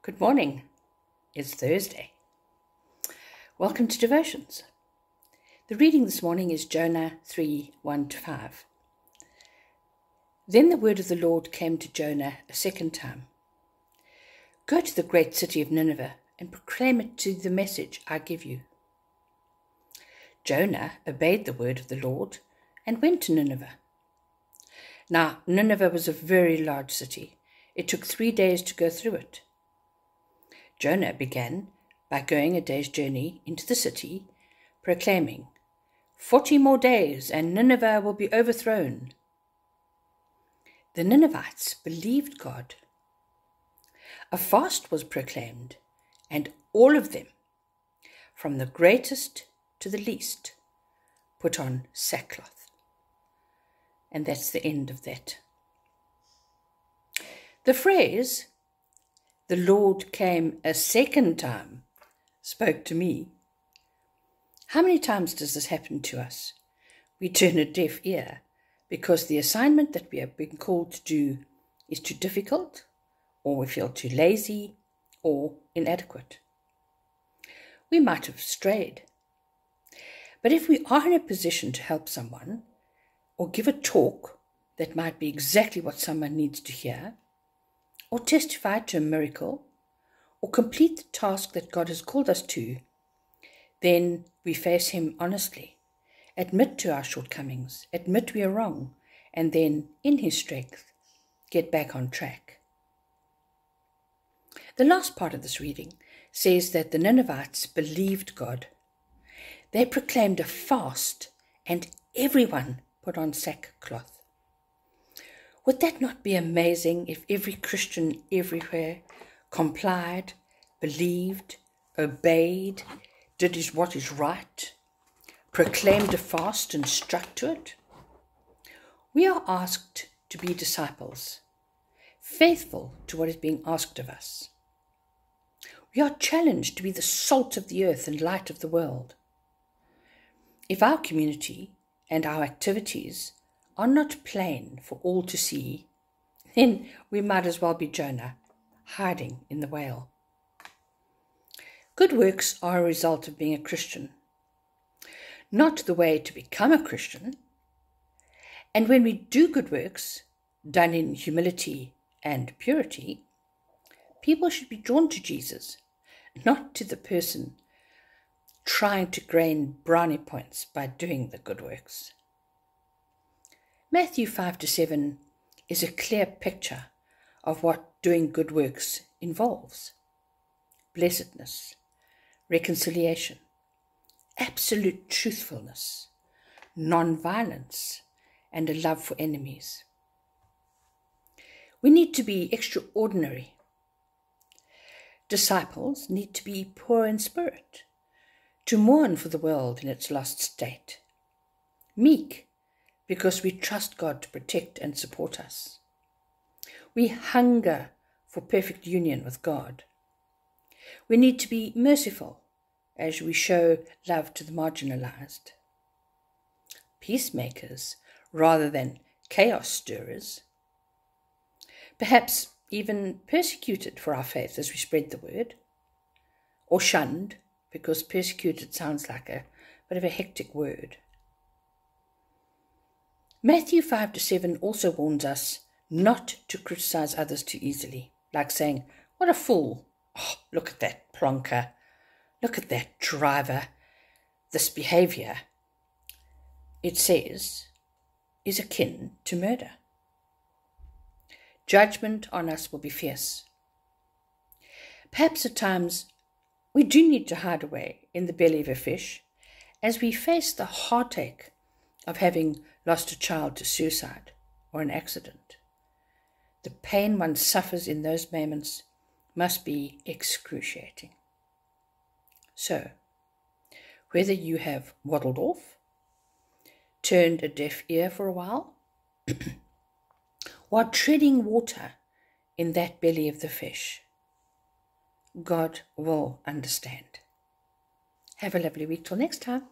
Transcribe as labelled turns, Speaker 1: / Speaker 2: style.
Speaker 1: Good morning. It's Thursday. Welcome to Devotions. The reading this morning is Jonah 3:1-5. Then the word of the Lord came to Jonah a second time. Go to the great city of Nineveh and proclaim it to the message I give you. Jonah obeyed the word of the Lord and went to Nineveh. Now, Nineveh was a very large city. It took 3 days to go through it. Jonah began by going a day's journey into the city, proclaiming, 40 more days and Nineveh will be overthrown. The Ninevites believed God. A fast was proclaimed, and all of them, from the greatest to the least, put on sackcloth. And that's the end of that. The phrase, "The Lord came a second time," spoke to me. How many times does this happen to us? We turn a deaf ear because the assignment that we have been called to do is too difficult, or we feel too lazy or inadequate. We might have strayed. But if we are in a position to help someone or give a talk that might be exactly what someone needs to hear, or testify to a miracle, or complete the task that God has called us to, then we face Him honestly, admit to our shortcomings, admit we are wrong, and then, in His strength, get back on track. The last part of this reading says that the Ninevites believed God. They proclaimed a fast, and everyone put on sackcloth. Would that not be amazing if every Christian everywhere complied, believed, obeyed, did what is right, proclaimed a fast and stuck to it? We are asked to be disciples, faithful to what is being asked of us. We are challenged to be the salt of the earth and light of the world. If our community and our activities are not plain for all to see, then we might as well be Jonah, hiding in the whale. Good works are a result of being a Christian, not the way to become a Christian. And when we do good works, done in humility and purity, people should be drawn to Jesus, not to the person trying to gain brownie points by doing the good works. Matthew 5-7 is a clear picture of what doing good works involves: blessedness, reconciliation, absolute truthfulness, non-violence, and a love for enemies. We need to be extraordinary. Disciples need to be poor in spirit, to mourn for the world in its lost state, meek, because we trust God to protect and support us. We hunger for perfect union with God. We need to be merciful as we show love to the marginalized. Peacemakers rather than chaos stirrers. Perhaps even persecuted for our faith as we spread the word, or shunned because persecuted sounds like a bit of a hectic word. Matthew 5-7 also warns us not to criticize others too easily, like saying, "What a fool! Oh, look at that plonker! Look at that driver! This behavior," it says, is akin to murder. Judgment on us will be fierce. Perhaps at times we do need to hide away in the belly of a fish as we face the heartache of having lost a child to suicide or an accident. The pain one suffers in those moments must be excruciating. So, whether you have waddled off, turned a deaf ear for a while, or treading water in that belly of the fish, God will understand. Have a lovely week till next time.